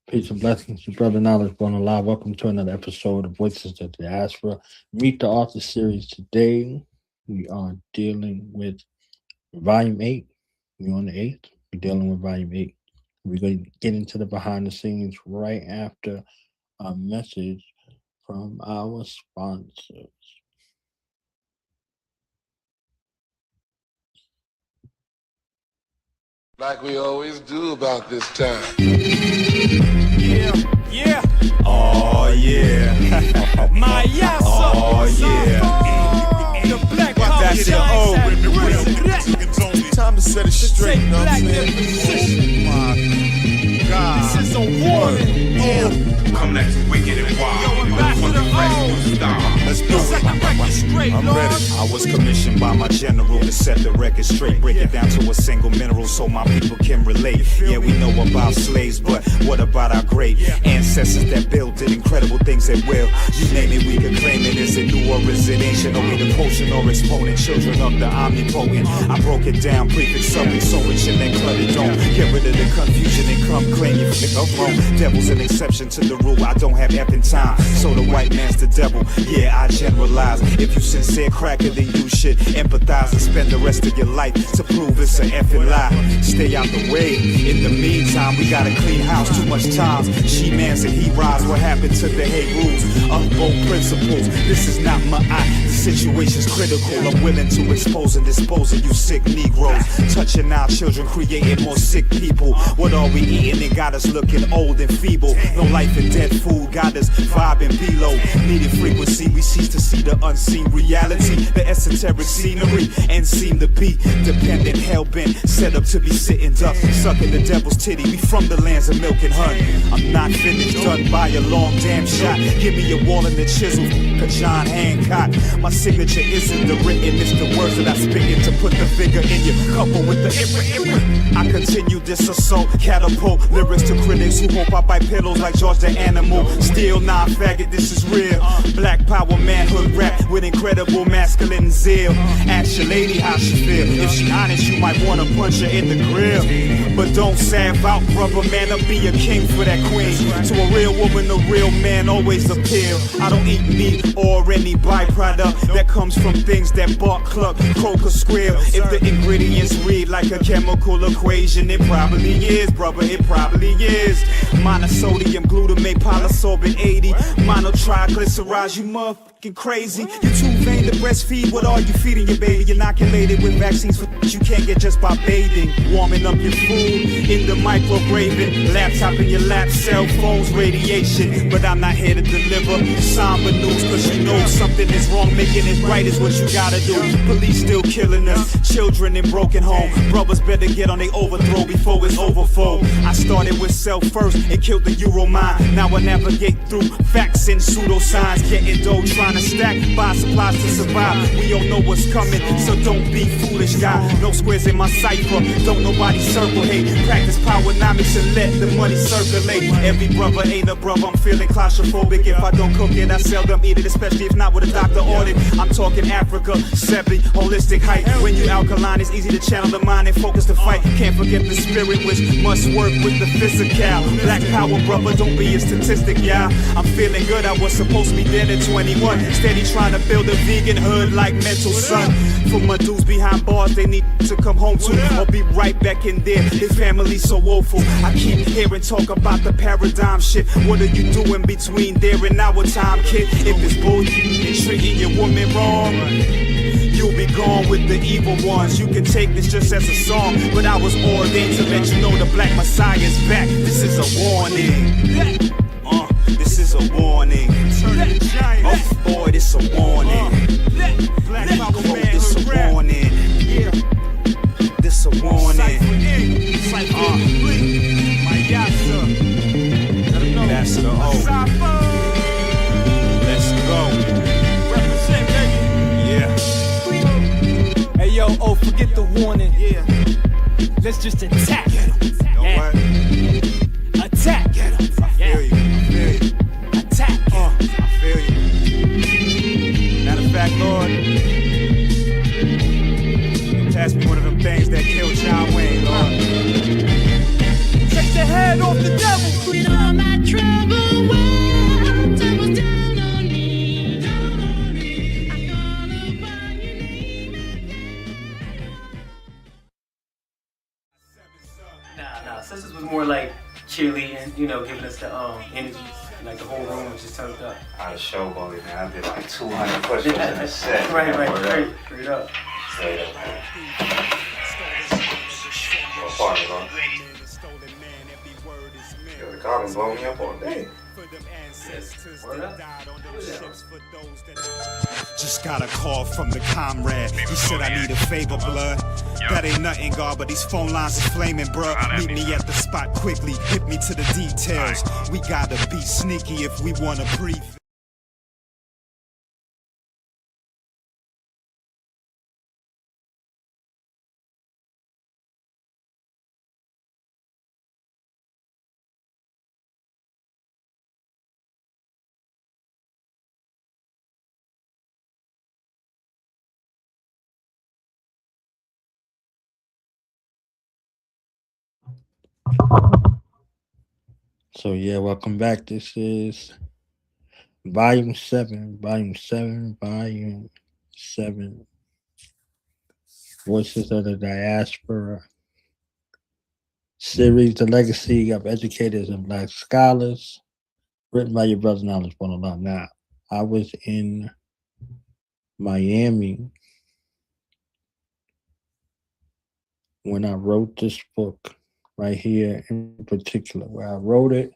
Peace and blessings, your brother Knowledge born alive. Welcome to another episode of Voices of the Diaspora. Meet the Author series. Today, we are dealing with Volume 8. We're on the 8th. We're dealing with Volume 8. We're going to get into the behind the scenes right after a message from our sponsors. Like we always do about this time. Yeah. Oh, yeah. My yes, oh, yeah. The black power shines at risen. Time to set it straight, you know what I'm saying? My God. This is a warning. Come next wicked and wild. Let's do it. I'm ready. I was commissioned by my general to set the record straight. Break it down to a single mineral so my people can relate. Yeah, we know about slaves, but what about our great ancestors that built did incredible things at will? You name it, we can claim it. Is it new or is it ancient? Are we the quotient or exponent? Children of the omnipotent. I broke it down, prefix, suffix, so rich and then cluttered. Don't get rid of the confusion and come claim your flick of wrong. Devil's an exception to the rule. I don't have effing time, so the white man's the devil. Yeah, I generalize. If you sincere cracker, then you should empathize and spend the rest of your life to prove it's an effing lie. Stay out the way. In the meantime, we got a clean house. Too much times. She mans and he rise. What happened to the hate rules of both principles? This is not my eye. The situation's critical. I'm willing to expose and dispose of you sick Negroes. Touching our children, creating more sick people. What are we eating? It got us looking old and feeble. No life and dead food got us vibing below. Needed frequency, we cease to see the unseen reality, the esoteric scenery, and seem to be dependent, hell-bent, set up to be sitting duck, sucking the devil's titty. We from the lands of milk and honey. I'm not finished, done by a long damn shot. Give me a wall and a chisel, a John Hancock. My signature isn't the written, it's the words that I spit in to put the figure in your couple with the I continue this assault, catapult lyrics to critics who hope I bite pillows like George the Animal. Still not faggot, this is real. Black power manhood rap with incredible masculine zeal. Ask your lady how she feel. If she honest, you might wanna punch her in the grill. But don't salve out, brother man, I'll be a king for that queen. To a real woman, a real man always appeal. I don't eat meat or any byproduct that comes from things that bark, cluck, croak or squeal. If the ingredients read like a chemical equation, it probably is, brother, it probably is. Monosodium glutamate polysorbate 80 monotriglycerides, you motherfucking crazy. You too vain to breastfeed, what are you feeding your baby? Inoculated with vaccines for you can't get just by bathing. Warming up your food in the micrograving. Laptop in your lap, cell phones, radiation. But I'm not here to deliver somber news, cause you know something is wrong. Making it right is what you gotta do. Police still killing us, children in broken home. Brothers better get on their overthrow before it's overflow. I started with self first and killed the Euro mind. Now I navigate through facts and pseudoscience. Getting dough, trying to stack, buy supplies to survive. We all know what's coming, so don't be foolish, guy. No squares in my cipher, don't nobody circle hate. Practice powernomics and let the money circulate. Every brother ain't a brother, I'm feeling claustrophobic. If I don't cook it, I seldom eat it, especially if not with a doctor ordered. I'm talking Africa, 70, holistic height. When you alkaline, it's easy to channel the mind and focus the fight. Can't forget the spirit which must work with the physical. Black power, brother, don't be a statistic, yeah. I'm feeling good, I was supposed to be dead at 21. Steady trying to build a vegan hood like mental son. For my dudes behind bars, they need to come home to, or be right back in there. His family's so woeful. I keep hearing talk about the paradigm shit. What are you doing between there and our time, kid? If it's bullshit and treating your woman wrong, you'll be gone with the evil ones. You can take this just as a song, but I was ordained to let you know the Black Messiah's back. This is a warning. This is a warning. Oh boy, this a warning. Black Oh, power man, this a warning. This a warning. My yassa. That's the O. Let's go. Represent, baby. Yeah. Hey yo, oh, forget the warning. Yeah. Let's just attack. You know what? Attack. I feel you. I feel you. Attack. I feel you. Matter of fact, Lord, you pass me one of them things that killed John Wayne, Lord. Take the head off the devil. us the energy, like the whole room was just turned up. I was showboating, man. I did like 200 push-ups in a set. Right, Straight straight up. Straight up, man. What part is on? Yo, the car been blowing me up all day. Word up. Just got a call from the comrade. He said I need a favor, blood. That ain't nothing, God, but these phone lines is flaming, bruh. Meet me at the spot quickly, hit me to the details. We gotta be sneaky if we wanna breathe. So yeah, welcome back. This is volume 7, Voices of the Diaspora series, the legacy of educators and black scholars, written by your brother Knowledge One a lot. Now, I was in Miami when I wrote this book right here in particular, where I wrote it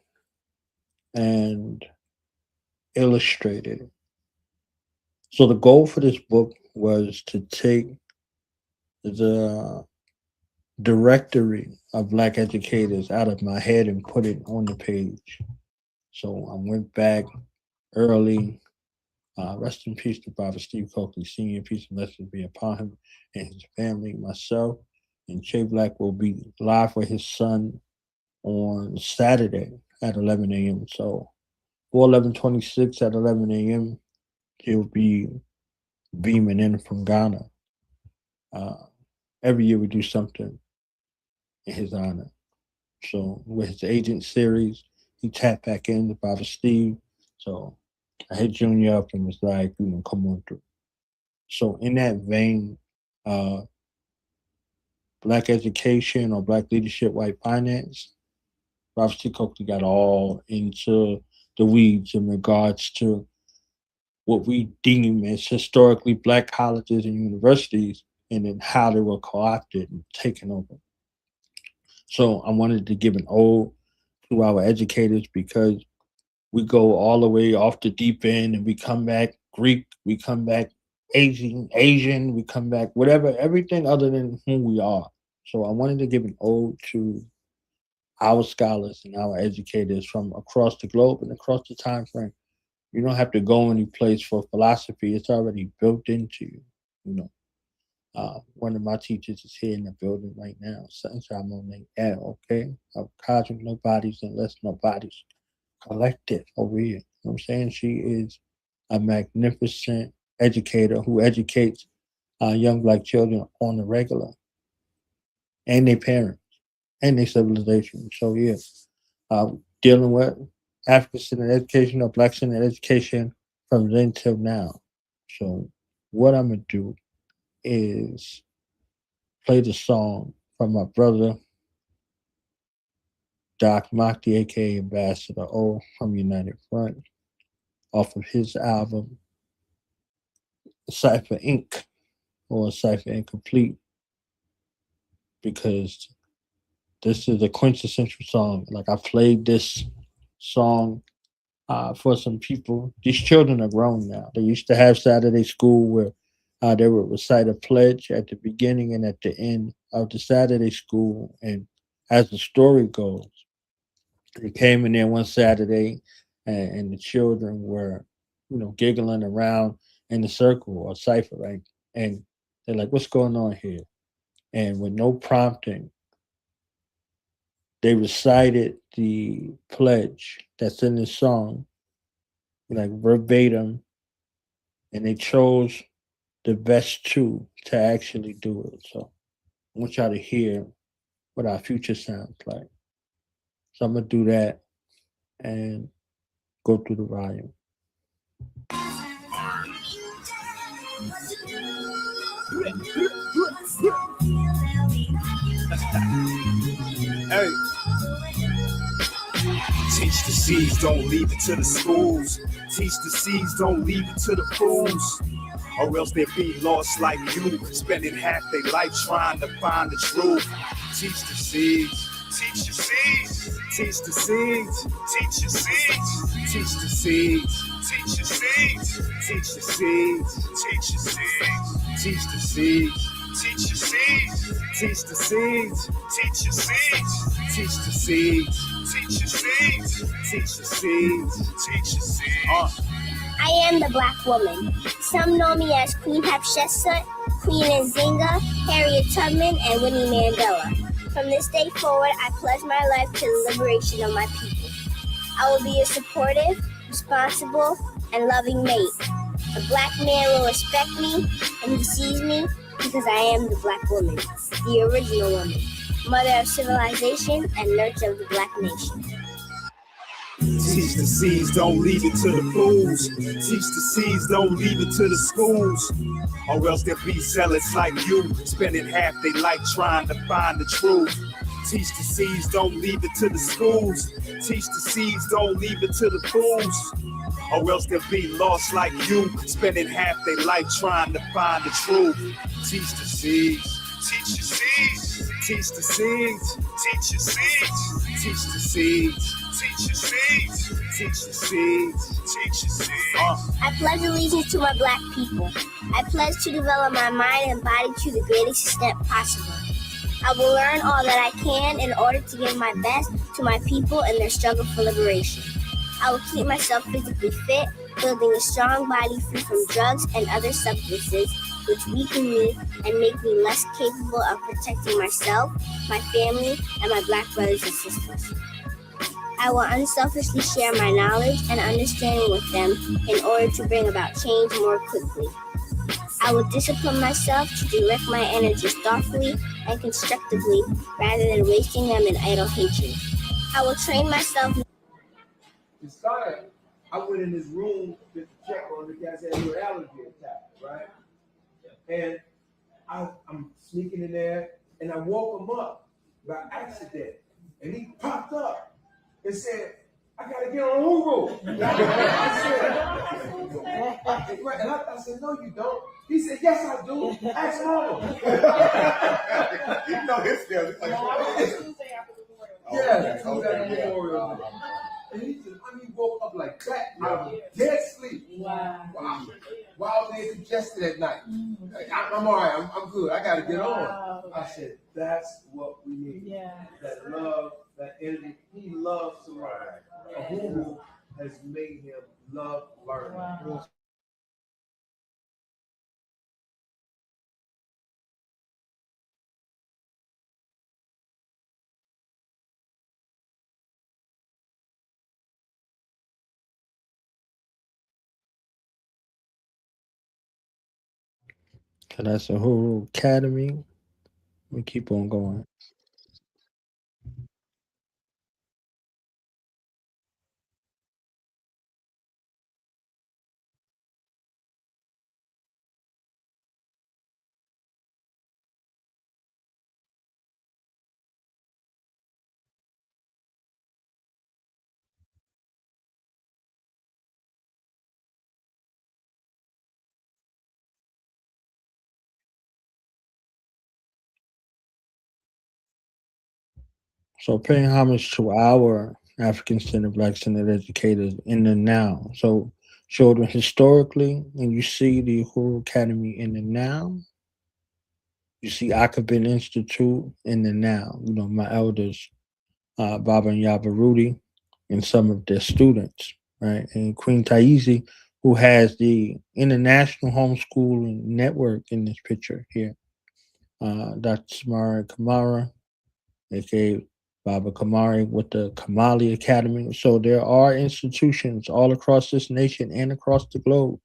and illustrated it. So the goal for this book was to take the directory of black educators out of my head and put it on the page. So I went back early. Rest in peace to Father Steve Coakley Sr. Peace and blessings be upon him and his family. Myself and Che Black will be live for his son on Saturday at 11 a.m. So for 11/26 at 11 a.m., he'll be beaming in from Ghana. Every year we do something in his honor. So with his agent series, he tapped back in to Father Steve. So I hit Junior up and was like, come on through. So in that vein, black education or black leadership, white finance, Father Steve Coakley got all into the weeds in regards to what we deem as historically black colleges and universities, and then how they were co-opted and taken over. So I wanted to give an ode to our educators because we go all the way off the deep end and we come back Greek, we come back Asian, we come back whatever, everything other than who we are. So I wanted to give an ode to our scholars and our educators from across the globe and across the time frame. You don't have to go any place for philosophy. It's already built into you. One of my teachers is here in the building right now. Sunshine Monet L, okay? Of cosmic nobodies unless nobody's collective over here. You know what I'm saying? She is a magnificent educator who educates young black children on the regular and their parents and their civilization. So, yeah, dealing with African-centered education or black-centered education from then till now. So, what I'm going to do is play the song from my brother, Doc Mockty, aka Ambassador O from United Front, off of his album, Cypher Inc. or Cypher Incomplete, because this is a quintessential song. Like, I played this song for some people. These children are grown now. They used to have Saturday school where they would recite a pledge at the beginning and at the end of the Saturday school. And as the story goes, they came in there one Saturday and the children were, giggling around in the circle or cipher, right? And they're like, what's going on here? And with no prompting, they recited the pledge that's in the song, like verbatim, and they chose the best two to actually do it. So I want y'all to hear what our future sounds like. So I'm gonna do that and go through the volume. Hey. Teach the seeds, don't leave it to the schools. Teach the seeds, don't leave it to the fools. Or else they'll be lost like you, spending half their life trying to find the truth. Teach the seeds. Teach the seeds. Teach the seeds. Teach the seeds. Teach the seeds. Teach the seeds. Teach the seeds. Teach the seeds. Teach the seeds. Teach the seeds. Teach the seeds. Teach the seeds. Teach the seeds. Teach the seeds. Teach the seeds. Teach the seeds. I am the Black woman. Some know me as Queen Hatshepsut, Queen Nzinga, Harriet Tubman, and Winnie Mandela. From this day forward, I pledge my life to the liberation of my people. I will be a supportive, responsible, and loving mate. A Black man will respect me, and he sees me because I am the Black woman, the original woman, mother of civilization and nurture of the Black nation. Teach the seeds, don't leave it to the fools. Teach the seeds, don't leave it to the schools. Or else there'll be zealots like you, spending half their life trying to find the truth. Teach the seeds, don't leave it to the schools. Teach the seeds, don't leave it to the fools. Or else they'll be lost like you, spending half their life trying to find the truth. Teach the seeds. Teach the seeds. Teach the seeds. Teach the seeds. Teach the seeds. Teach the seeds. Teach the seeds. Teach the seeds. I pledge allegiance to my Black people. I pledge to develop my mind and body to the greatest extent possible. I will learn all that I can in order to give my best to my people in their struggle for liberation. I will keep myself physically fit, building a strong body free from drugs and other substances which weaken me and make me less capable of protecting myself, my family, and my Black brothers and sisters. I will unselfishly share my knowledge and understanding with them in order to bring about change more quickly. I will discipline myself to direct my energies thoughtfully and constructively rather than wasting them in idle hatred. I will train myself. It started, I went in this room just to check on the guys that had a allergy attack, right? And I'm sneaking in there and I woke him up by accident. And he popped up and said, I gotta get on Hulu. I said, no, you don't. He said, yes, I do. Ask Mama. You know his feelings. Yeah, Memorial Day. And he said, he woke up like that. I was dead asleep. Wow. Wild day congested at night. I'm all right. I'm good. I got to get on. I said, that's what we need. Yeah. That love, that energy. He loves to learn. A Hulu has made him love learning. Wow. So that's a whole academy. We keep on going. So paying homage to our African Center Black Center educators in the now. So children historically, and you see the Uhuru Academy in the now. You see Akabin Institute in the now. You know, my elders, Baba and Yaba Rudy, and some of their students, right? And Queen Taizi, who has the International Homeschooling Network in this picture here. Dr. Samara Kamara, aka Baba Kamari with the Kamali Academy. So there are institutions all across this nation and across the globe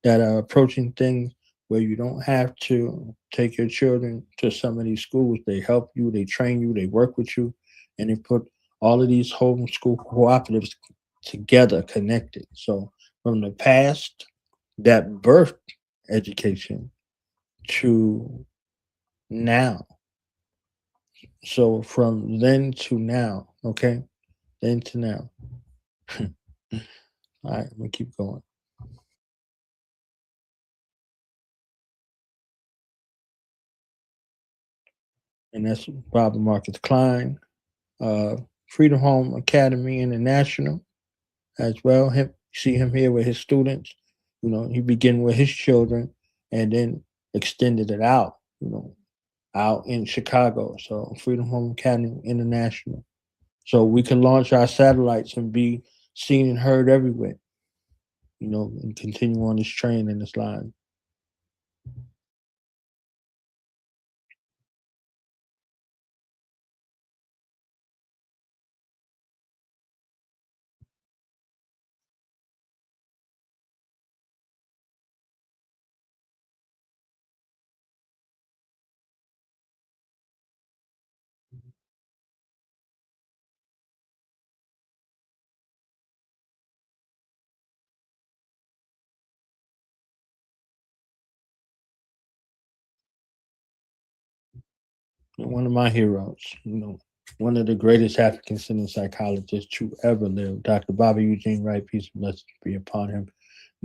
that are approaching things where you don't have to take your children to some of these schools. They help you, they train you, they work with you, and they put all of these homeschool cooperatives together, connected. So from the past that birthed education to now. So from then to now, okay? Then to now. All right, I'm gonna keep going. And that's Robert Marcus Klein, uh, Freedom Home Academy International as well. Him see him here with his students. You know, he began with his children and then extended it out, out in Chicago. So Freedom Home Academy International. So we can launch our satellites and be seen and heard everywhere, and continue on this train and this line. One of my heroes, one of the greatest African American psychologists who ever lived, Dr. Bobby Eugene Wright, peace and blessings be upon him,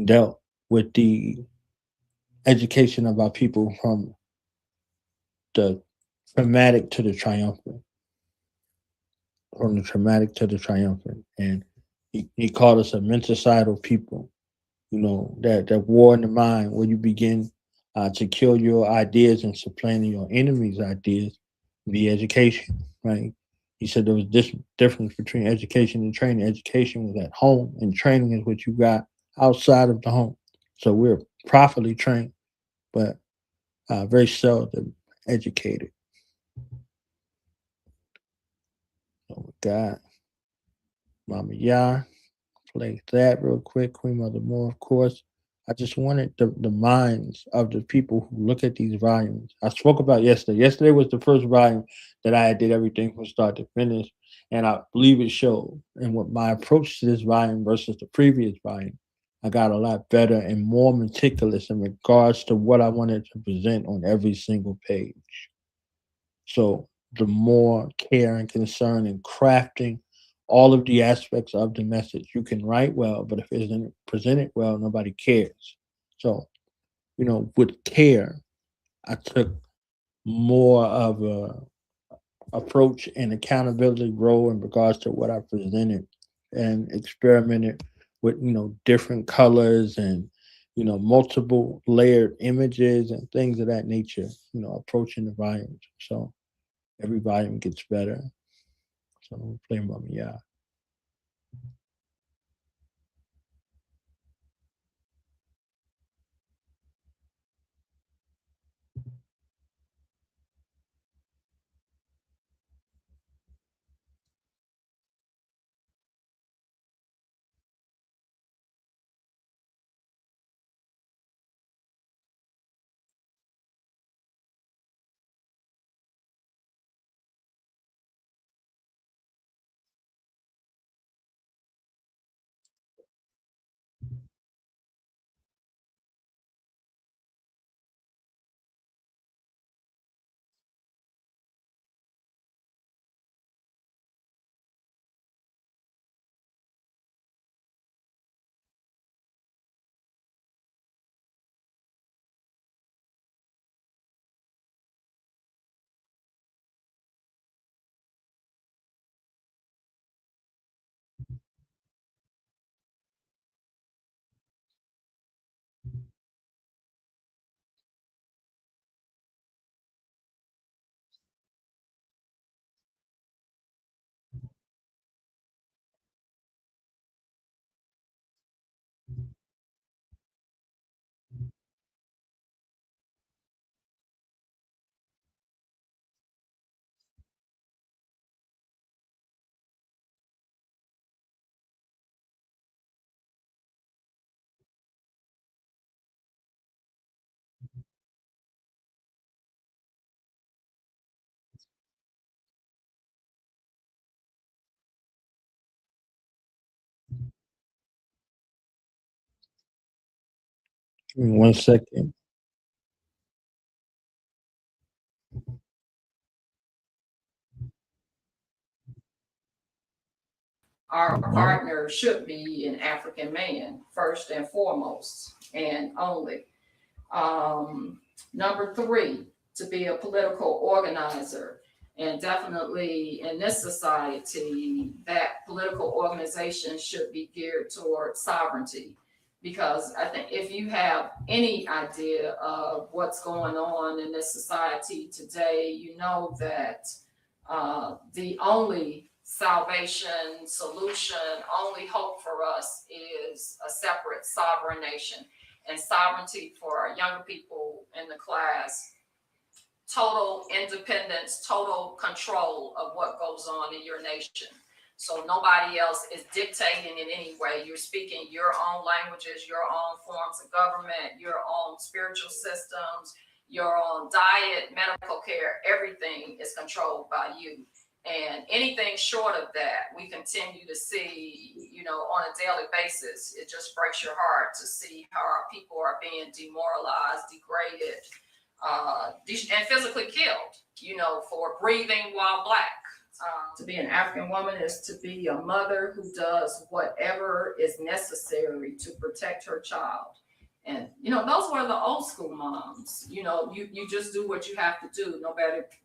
dealt with the education of our people from the traumatic to the triumphant, from the traumatic to the triumphant. And he called us a mental people, that war in the mind where you begin to kill your ideas and supplanting your enemy's ideas via education, right? He said there was this difference between education and training. Education was at home, and training is what you got outside of the home. So we're properly trained, but very seldom educated. So with God, Mama Yah, play that real quick. Queen Mother Moore, of course. I just wanted the minds of the people who look at these volumes. I spoke about yesterday. Yesterday was the first volume that I did everything from start to finish. And I believe it showed. And with my approach to this volume versus the previous volume, I got a lot better and more meticulous in regards to what I wanted to present on every single page. So the more care and concern in crafting all of the aspects of the message. You can write well, but if it isn't presented well, nobody cares. So, with care, I took more of a approach and accountability role in regards to what I presented and experimented with, different colors and, multiple layered images and things of that nature, approaching the volumes. So every volume gets better. So play mommy, yeah. Give me 1 second. our partner should be an African man, first and foremost, and only. Number 3, to be a political organizer. And definitely in this society, that political organization should be geared toward sovereignty. Because I think if you have any idea of what's going on in this society today, you know that the only salvation, solution, only hope for us is a separate sovereign nation. And sovereignty for our younger people in the class, total independence, total control of what goes on in your nation. So nobody else is dictating in any way. You're speaking your own languages, your own forms of government, your own spiritual systems, your own diet, medical care, everything is controlled by you. And anything short of that, we continue to see, on a daily basis. It just breaks your heart to see how our people are being demoralized, degraded, and physically killed, for breathing while Black. To be an African woman is to be a mother who does whatever is necessary to protect her child. And, those were the old school moms. You just do what you have to do.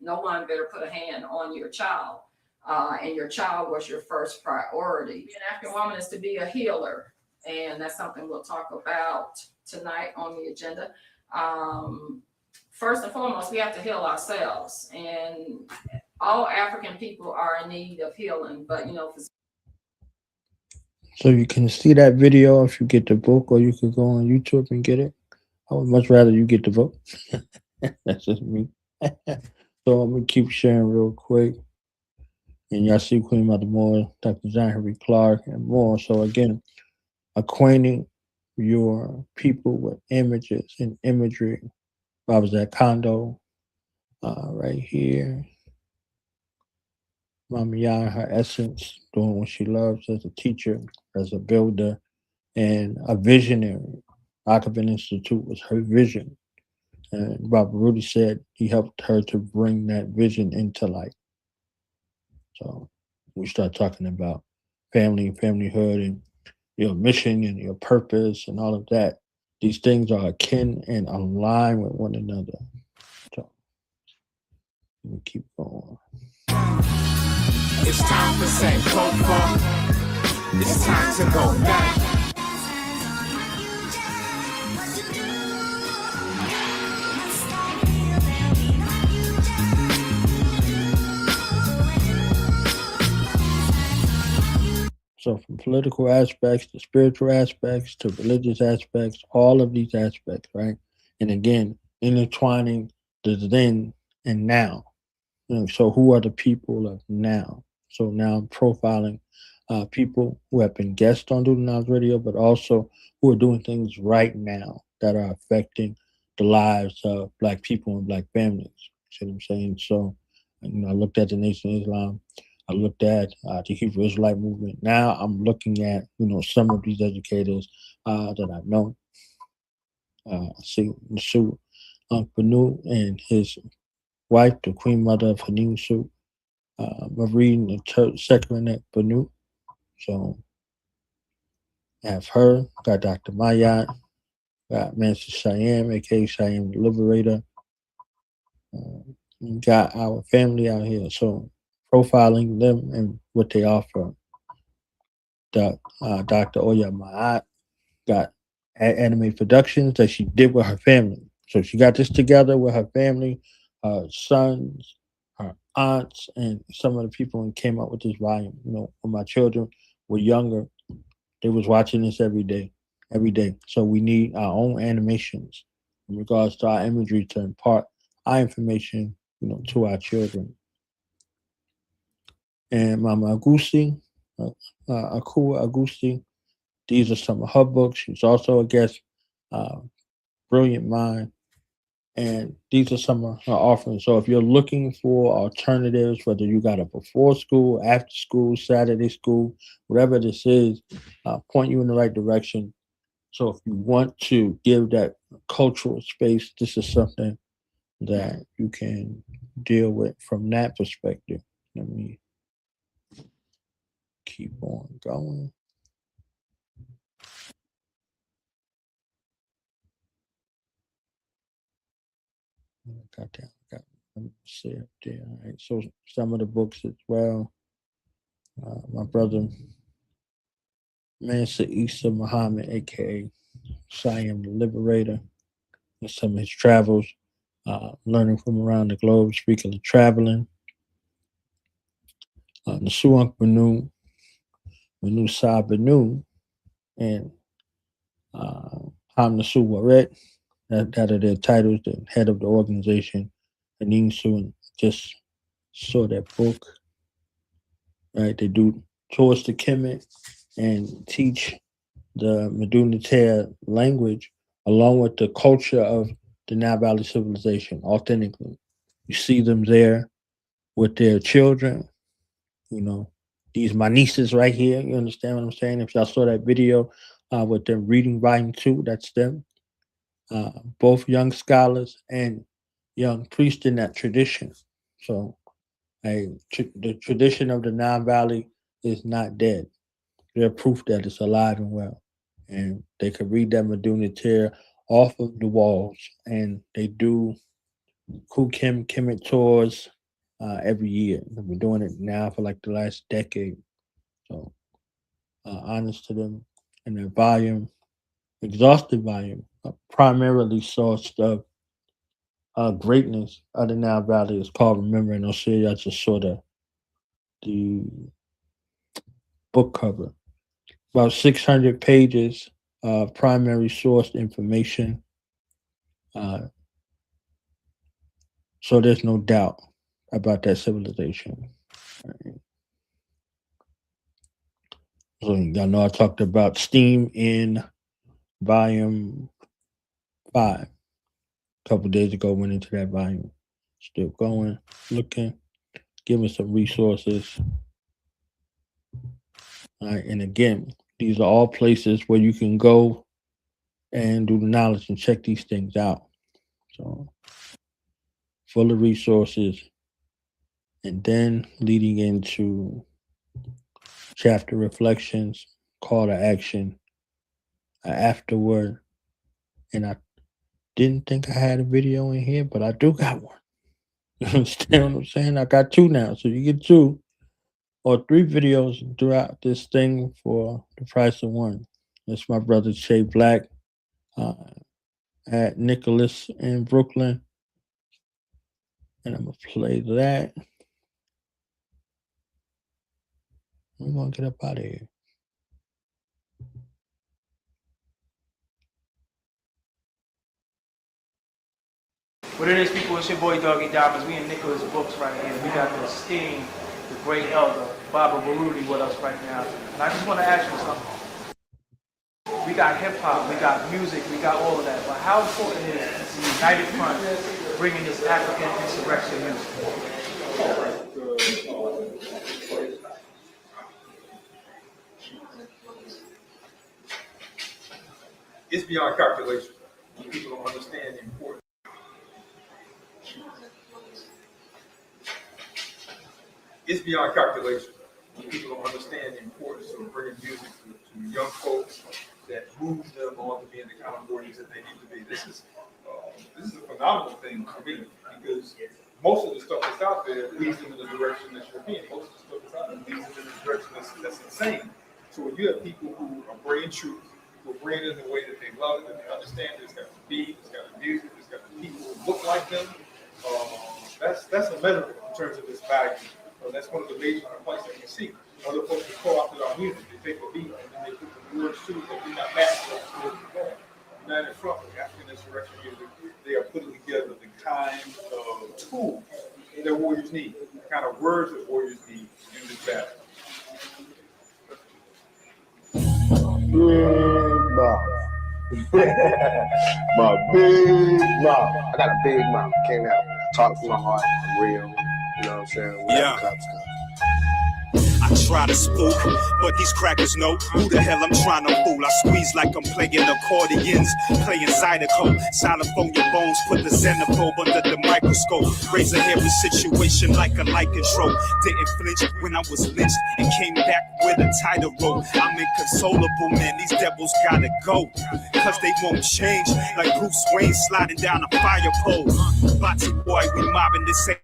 No one better put a hand on your child. And your child was your first priority. Being an African woman is to be a healer. And that's something we'll talk about tonight on the agenda. First and foremost, we have to heal ourselves. And all African people are in need of healing. But, So you can see that video if you get the book, or you could go on YouTube and get it. I would much rather you get the book. That's just me. So I'm going to keep sharing real quick. And y'all see Queen Mother Moore, Dr. John Henry Clark, and more. So again, acquainting your people with images and imagery. I was at Condo right here. Mama Ya, her essence, doing what she loves as a teacher, as a builder, and a visionary. Akabin Institute was her vision. And Robert Rudy said he helped her to bring that vision into light. So we start talking about family and familyhood and your mission and your purpose and all of that. These things are akin and aligned with one another. So we keep going. It's time for St. Coco. It's time to go back. So from political aspects to spiritual aspects to religious aspects, all of these aspects, right? And again, intertwining the then and now. So who are the people of now? So now I'm profiling people who have been guests on Doodle Knowledge Radio, but also who are doing things right now that are affecting the lives of Black people and Black families. See what I'm saying? So, I looked at the Nation of Islam. I looked at the Hebrew Israelite movement. Now I'm looking at, some of these educators that I've known. See, Sue Banu and his wife, the Queen Mother of Hanim Sue, Marie and the Secretary Banu. So I have her, got Dr. Mayat, got Master Cheyenne, aka Cheyenne the Liberator. Got our family out here. So profiling them and what they offer. Dr. Oya Ma'at got Anime Productions that she did with her family. So she got this together with her family, her sons, her aunts, and some of the people, and came up with this volume. When my children were younger, they was watching this every day. So we need our own animations in regards to our imagery to impart our information, to our children. And Mama Agusi, Akua Agusi, these are some of her books. She's also a guest, brilliant mind. And these are some of her offerings. So if you're looking for alternatives, whether you got a before school, after school, Saturday school, whatever this is, point you in the right direction. So if you want to give that cultural space, this is something that you can deal with from that perspective. Let me keep keep on going. Got that. Let me see up there. All right. So some of the books as well. My brother, Mansa Isa Muhammad, aka Siam the Liberator, and some of his travels, learning from around the globe, speaking of traveling. Nasuak Banu, Manu Sa Banu, and Ham Nasu Waret. That are their titles, the head of the organization. Anin Sun just saw that book. Right, they do tours to Kemet and teach the Medunate language along with the culture of the Nile Valley civilization authentically. You see them there with their children, these my nieces right here. You understand what I'm saying? If y'all saw that video with them reading volume 2, that's them. Both young scholars and young priests in that tradition. So the tradition of the Nile Valley is not dead. They're proof that it's alive and well. And they could read that Medunate off of the walls. And they do Kukim Kemet tours every year. They've been doing it now for like the last decade. So honest to them. And their volume, exhaustive volume, primarily sourced of greatness of the Nile Valley is called Remembering Osiris. I just saw the book cover. About 600 pages of primary sourced information. So there's no doubt about that civilization. Right. So y'all know I talked about STEAM in volume 5. A couple days ago, went into that volume. Still going, looking, giving some resources. All right, and again, these are all places where you can go and do the knowledge and check these things out. So, full of resources, and then leading into chapter reflections, call to action, afterward. And I didn't think I had a video in here, but I do got one. You understand what I'm saying? I got 2 now, so you get 2 or 3 videos throughout this thing for the price of 1. That's my brother Shay Black at Nicholas in Brooklyn. And I'm going to play that. I'm going to get up out of here. What it is, people, it's your boy Doggy Diamonds. We in Nicholas Books right here. We got the esteemed, the great elder, Baba Baruti with us right now. And I just want to ask you something. We got hip-hop, we got music, we got all of that. But how important is the United Front bringing this African insurrection music? It's beyond calculation. People don't understand the importance. It's beyond calculation. People don't understand the importance of bringing music to young folks that moves them on to being the kind of warriors that they need to be. This is a phenomenal thing for me because most of the stuff that's out there leads them in the direction that you're being. Most of the stuff that's out there leads them in the direction that's insane. So when you have people who are bringing truth, who are bringing it in the way that they love it, that they understand it, it's got the beat, it's got the music, it's got the people who look like them. That's a measure in terms of its value. That's one of the major complaints that we see. Other folks that co-opted our music, they take a beat and then they put the words to it that do not match what's going. United Front with African insurrection music, they are putting together the kind of tools that warriors need, the kind of words that warriors need in this battle. Big mouth. My big mouth. I got a big mouth. Came out. Talk from my heart. I'm real. You know what I'm saying? Yeah. Cups. I try to spook, but these crackers know who the hell I'm trying to fool. I squeeze like I'm playing accordions, playing Zydeco. Xylophone your bones, put the xenophobe under the microscope. Raise a hairy situation like a lycanthrope. Didn't flinch when I was lynched and came back with a tighter rope. I'm inconsolable, man, these devils gotta go, cause they won't change. Like Bruce Wayne sliding down a fire pole. Bati boy, we mobbing this ain't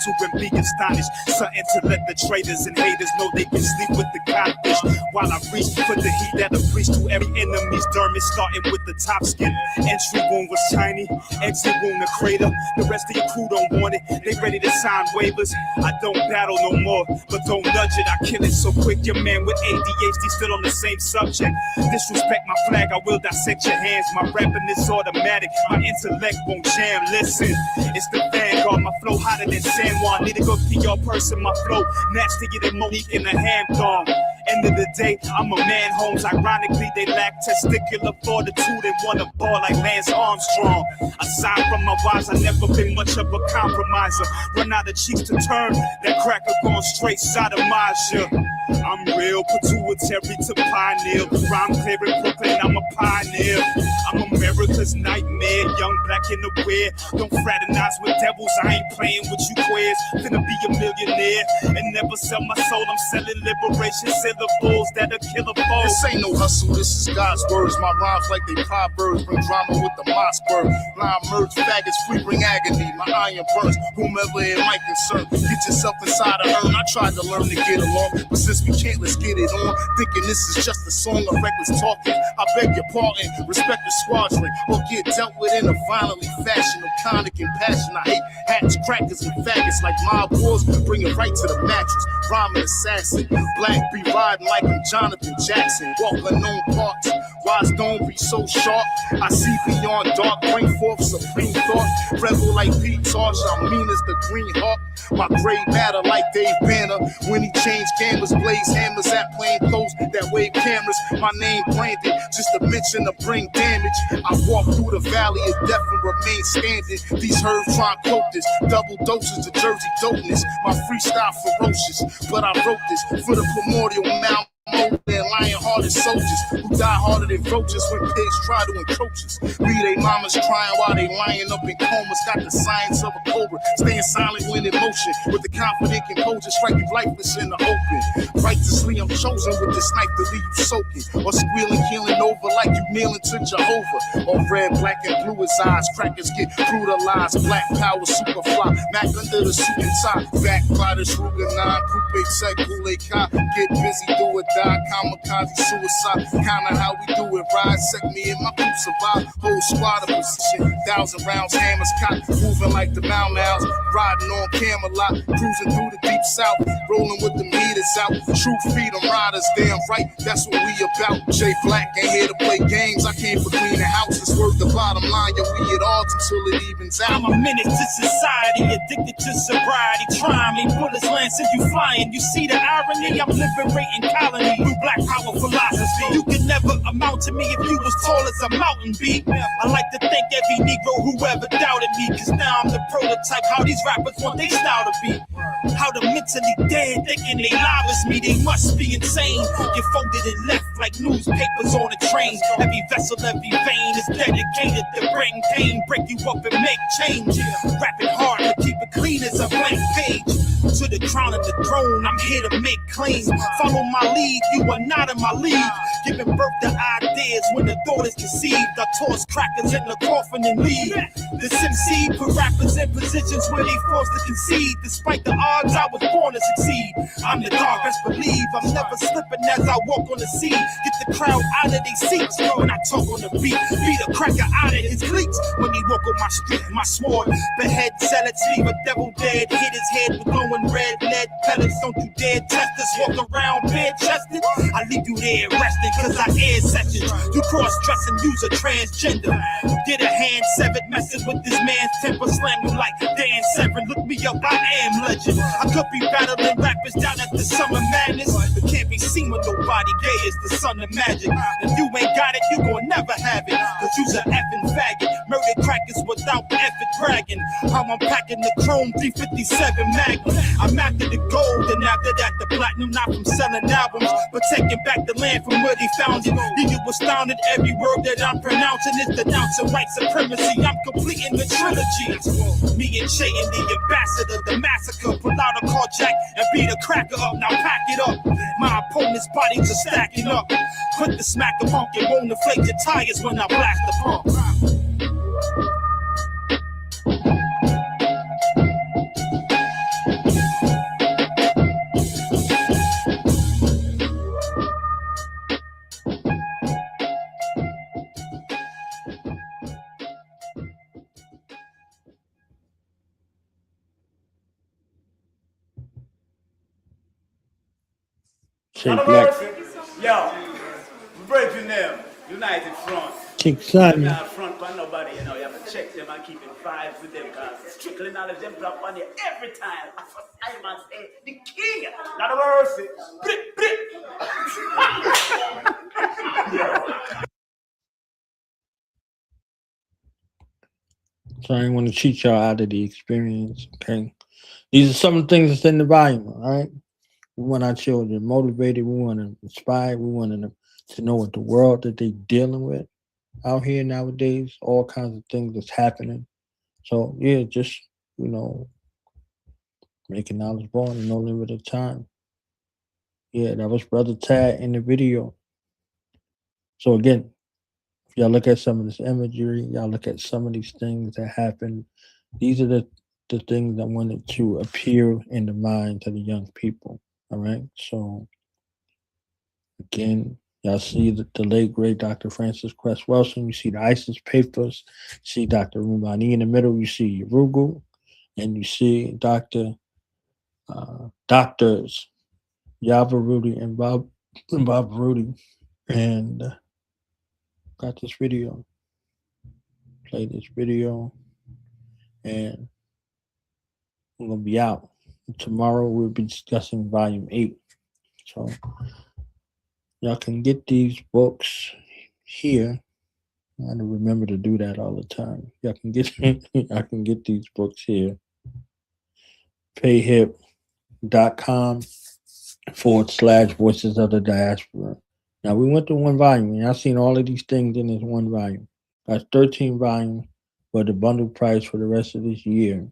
to and be astonished, something to let the traitors and haters know they can sleep with the codfish. While I reach for the heat that'll reach through every enemy's dermis, starting with the top skin. Entry wound was tiny, exit wound a crater. The rest of your crew don't want it, they ready to sign waivers. I don't battle no more, but don't nudge it, I kill it so quick. Your man with ADHD still on the same subject. Disrespect my flag, I will dissect your hands. My rapping is automatic, my intellect won't jam. Listen, it's the Vanguard, my flow hotter than San Juan. Need to go PR person, my flow nastier than Monique in a ham thong. End of the day, I'm a man, Holmes. Ironically, they lack testicular fortitude and want to ball like Lance Armstrong. Aside from my wives, I've never been much of a compromiser. Run out of cheeks to turn, that cracker going straight sodomize ya. I'm real, pituitary to pioneer. Rhyme clear in Brooklyn, I'm a pioneer. I'm America's nightmare, young, black, and aware. Don't fraternize with devils, I ain't playing with you queers. Finna be a millionaire and never sell my soul. I'm selling liberation, syllables that'll kill a foe. This ain't no hustle, this is God's words. My rhymes like they proverbs, bring drama with the Mossberg. Line merge, faggots free, bring agony. My iron burns, whomever it might concern. Get yourself inside a urn. I tried to learn to get along, but since we can't, let's get it on. Thinking this is just a song of reckless talking. I beg your pardon, respect the squadron, or get dealt with in a violently fashion. Iconic and passion. I hate hats, crackers, and faggots like mob wars. Bring it right to the mattress. Rhyming assassin, black be riding like I'm Jonathan Jackson. Walk unknown parts, wise don't be so sharp. I see beyond dark, bring forth supreme thought. Rebel like Pete Torch, I'm mean as the green hawk. My gray matter like Dave Banner. When he changed cameras, blaze hammers at plain clothes that wave cameras. My name branded, just a mention to bring damage. I walk through the valley of death and remain standing. These herbs try to quote this, double doses of Jersey dopeness. My freestyle ferocious, but I wrote this for the primordial mound. More than lion-hearted soldiers who die harder than roaches when pigs try to encroach us. Read they mamas crying while they lying up in comas. Got the science of a cobra, staying silent when in motion. With the confident composure, striking lifeless in the open. Righteously, I'm chosen with this knife to leave you soaking, or squealing, keeling over like you kneeling to Jehovah. All red, black, and blue as eyes. Crackers get brutalized. Black power, super fly. Mac under the suit and tie. Backbiters, Ruger 9, Coupe, Sec, Kool-Aid, get busy, do it. Die, kamikaze, suicide, kinda how we do it. Ride, sec me in my group, survive. Whole squad of position, 1,000 rounds, hammers cocked, moving like the Mount Owls. Riding on Camelot, cruising through the deep south, rolling with the meters out. True freedom riders, damn right, that's what we about. Jay Black ain't here to play games. I came for cleaning houses, worth the bottom line. Yo, we at odds until it evens out. I'm a menace to society, addicted to sobriety. Try me, bullets lancing you flying. You see the irony? I'm liberating colonies through black power philosophy. You could never amount to me if you was tall as a mountain be. I like to thank every Negro who ever doubted me, cause now I'm the prototype how these rappers want their style to be. How the mentally dead thinking they live as me, they must be insane. Get folded and left like newspapers on a train. Every vessel, every vein is dedicated to bring pain, break you up and make change. Rapping hard to keep it clean as a blank page. To the crown of the throne, I'm here to make claims. Follow my lead, you are not in my league. Giving birth to ideas when the thought is conceived. I toss crackers in the coffin and leave. This MC put rappers in positions where they forced to concede. Despite the odds, I was born to succeed. I'm the dog, best believe. I'm never slipping as I walk on the sea. Get the crowd out of their seats when I talk on the beat. Beat a cracker out of his cleats when he walk on my street. My sword, behead zealots, leave a devil dead. Hit his head with glowing red lead pellets. Don't you dare test us. Walk around bare-chested. I leave you there resting cause I air sessions. You cross-dressing, use a transgender. Get a hand severed, messing with this man's temper. Slam you like Dan Severn. Look me up, I am legend. I could be battling rappers down at the Summer Madness, but can't be seen with nobody gay as the son of magic. If you ain't got it, you gon' never have it, cause you's an effing faggot. Murder crackers without effort bragging. hating how I'm packing the chrome 357 Magnum. I'm after the gold, and after that the platinum. Not from selling albums, but taking back the land from where they found it. Leave you astounded. Every word that I'm pronouncing is denouncing white supremacy. I'm completing the trilogy. Me and Shay and the ambassador, the massacre. Pull out a carjack and beat a cracker up. Now pack it up. My opponent's bodies are stacking up. Quick to smack the punk and won't inflate your tires when I blast the pump. Say black. Yo, breaking them. United Front. King Simon. You're not front for nobody, you know. You have to check them and keep it vibes with them, because strictly knowledge them drop on you every time. Simon say, the king. Not a mercy. So I want to cheat y'all out of the experience. Okay. These are some of the things that's in the volume, all right? We want our children motivated. We want them inspired. We want them to know what the world that they're dealing with out here nowadays, all kinds of things that's happening. So, yeah, just, making knowledge born and no limit of time. Yeah, that was Brother Tad in the video. So, again, if y'all look at some of this imagery, y'all look at some of these things that happen, these are the things that wanted to appear in the minds of the young people. All right. So again, y'all see the late great Dr. Francis Cress Wilson. You see the ISIS papers. You see Dr. Rumani in the middle. You see Rugu, and you see doctors Yava Rudy and Bob Rudy, and got this video. Play this video, and I'm gonna be out. Tomorrow we'll be discussing volume 8. So y'all can get these books here. I gotta remember to do that all the time. Y'all can get I can get these books here. payhip.com/voices of the diaspora. Now we went to one volume, and I've seen all of these things in this one volume. That's 13 volumes, but the bundle price for the rest of this year,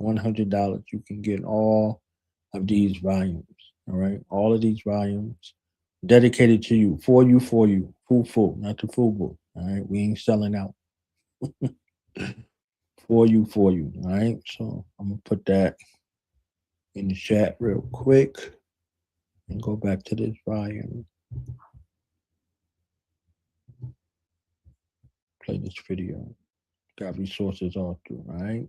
$100. You can get all of these volumes. All right, all of these volumes dedicated to you, for you, full, not the full book. All right, we ain't selling out. for you. All right, so I'm gonna put that in the chat real quick and go back to this volume. Play this video. Got resources all through. All right,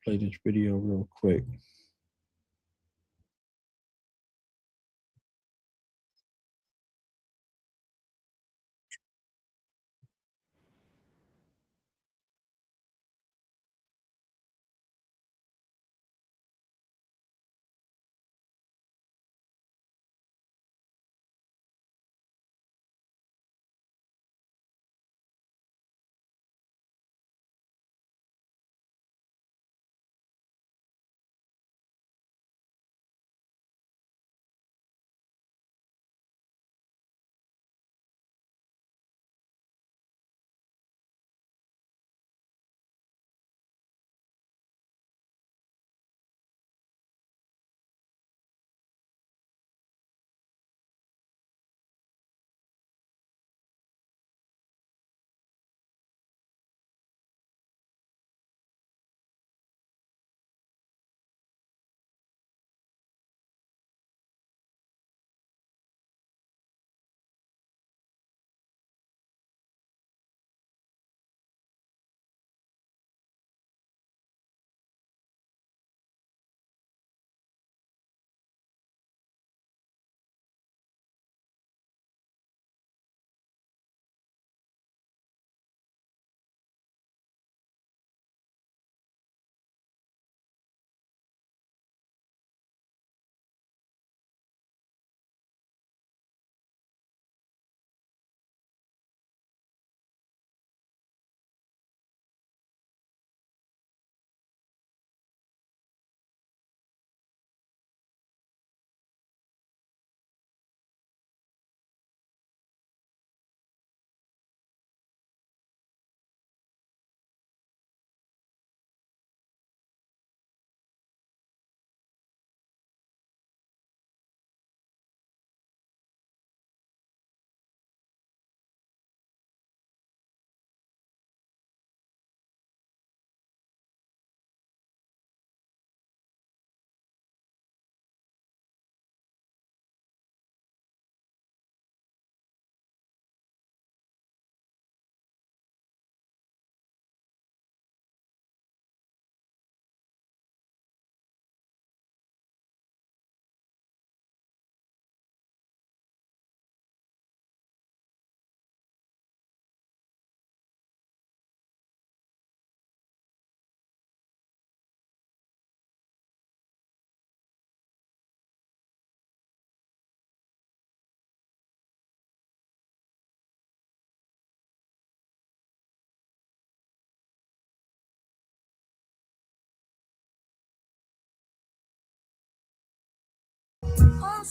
play this video real quick. You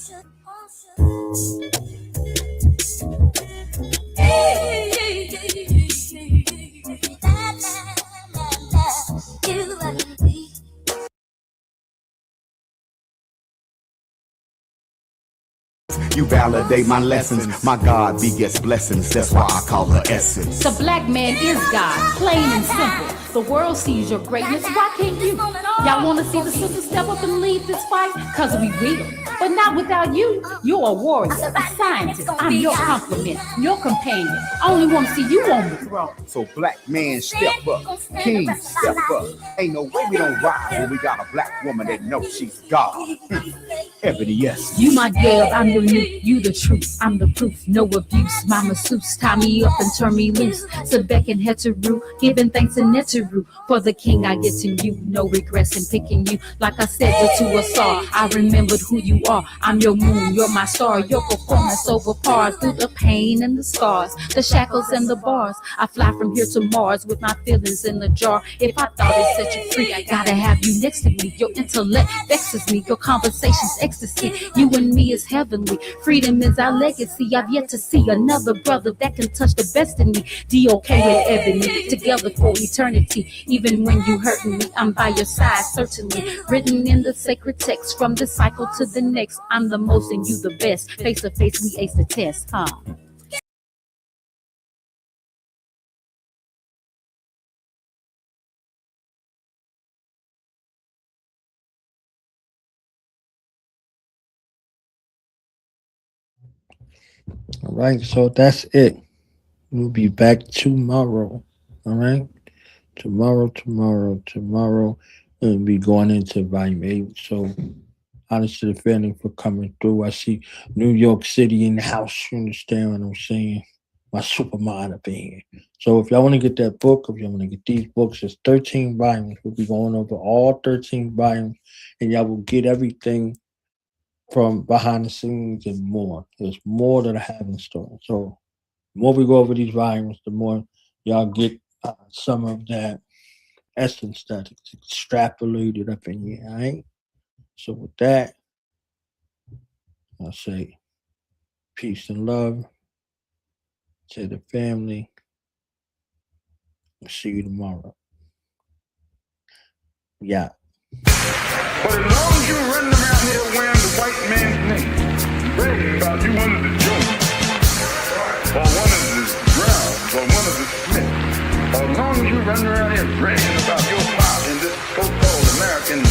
validate my lessons. My God begets blessings. That's why I call her essence. The black man is God, plain and simple. The world sees your greatness, why can't you? Y'all wanna see the sisters step up and lead this fight? Cause we will, but not without you. You're a warrior, a scientist. I'm your complement, your companion. I only wanna see you on the throne. So black man, step up. King, step up. Ain't no way we don't ride when we got a black woman that knows she's God. Ebony, yes. You my girl, I'm your new, you the truth, I'm the proof, no abuse. My masseuse, tie me up and turn me loose. Sit back and heteru, giving thanks and neteru. For the king I get in you, no regrets in picking you. Like I said, the two us all, I remembered who you are. I'm your moon, you're my star, your performance over par. Through the pain and the scars, the shackles and the bars, I fly from here to Mars with my feelings in a jar. If I thought it set you free, I gotta have you next to me. Your intellect vexes me, your conversation's ecstasy. You and me is heavenly, freedom is our legacy. I've yet to see another brother that can touch the best in me. D.O.K. and Ebony, together for eternity. Even when you hurting me, I'm by your side, certainly. Written in the sacred text, from this cycle to the next. I'm the most and you the best. Face to face, we ace the test, huh? All right, so that's it. We'll be back tomorrow. All right, tomorrow, we'll be going into volume 8. So, honest to the family for coming through. I see New York City in the house. You understand what I'm saying? My supermind up in here. So, if y'all want to get that book, if y'all want to get these books, it's 13 volumes. We'll be going over all 13 volumes, and y'all will get everything from behind the scenes and more. There's more that I have in store. So, the more we go over these volumes, the more y'all get some of that essence that is extrapolated up in here, all right? So with that, I'll say peace and love to the family. I'll see you tomorrow. Yeah. But as long as you running around here wearing the white man's name, bragging about you one of the Jones, or one of the Browns, or one of the Smiths, as long as you running around here bragging about your part in this so-called American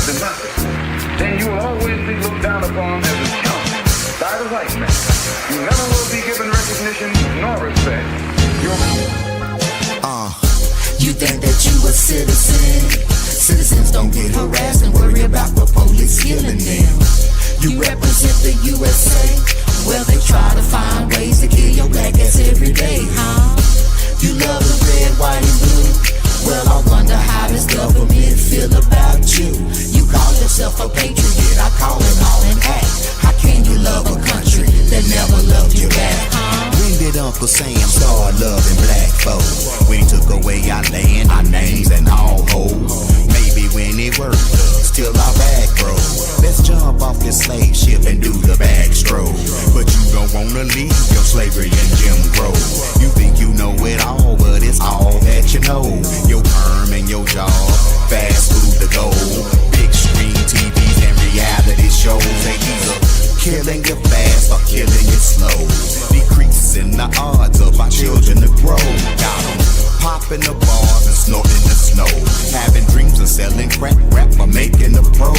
democracy, then you will always be looked down upon as a chump by the white man. You never will be given recognition nor respect. You think that you a citizen? Citizens don't get harassed and worry about the police killing them. You represent the USA? Well, they try to find ways to kill your black ass every day, huh? You love the red, white, and blue. Well, I wonder how this government feel about you. You call yourself a patriot, I call it all an act. How can you love a country that never loved you back, huh? When did Uncle Sam start loving black folks? When he took away our land, our names, and all hoes. Maybe when it worked us, till our back broke. Let's jump off this slave ship and do the backstroke. But you don't wanna leave your slavery and Jim Crow. You think you know it all, but it's all that you know. Your perm and your job, fast food to go. Big screen TVs and reality shows. They either killing you fast or killing you slow. Decreasing the odds of our children to grow. Got them popping the bars and snorting the snow. Having dreams of selling crack rap or making the pros.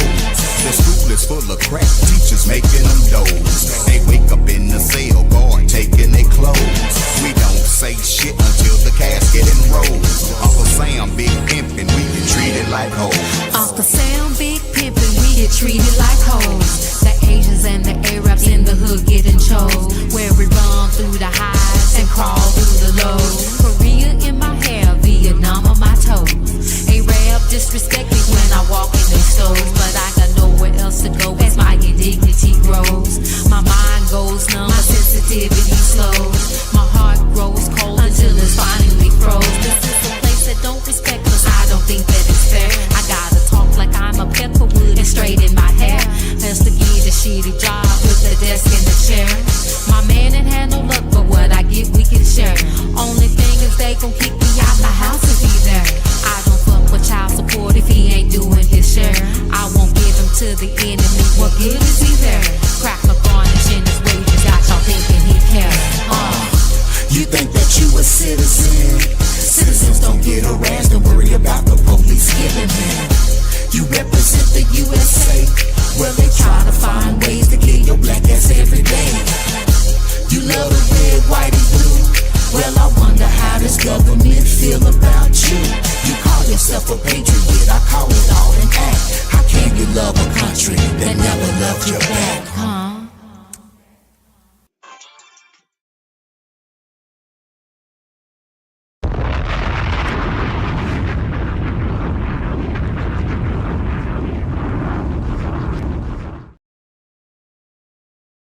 The school is full of crack teachers making them doze. They wake up in the cell guard taking their clothes. We don't say shit until the casket enrolls. Uncle Sam big pimpin', we get treated like hoes. Uncle Sam big pimpin', we get treated like hoes. The Asians and the Arabs in the hood getting chose. Where we run through the highs and crawl through the lows. Korea in my hair, Vietnam on my toes. Arab disrespect me when I walk in their stores, but I got nowhere else to go. Pass my You think that you a citizen? Citizens don't get harassed and worry about the police killing them. You represent the USA. Well, they try to find ways to kill your black ass every day. You love the red, white, and blue. Well, I wonder how this government feel about you. You call yourself a patriot, I call it all an act. How can you love a country that never loved you back?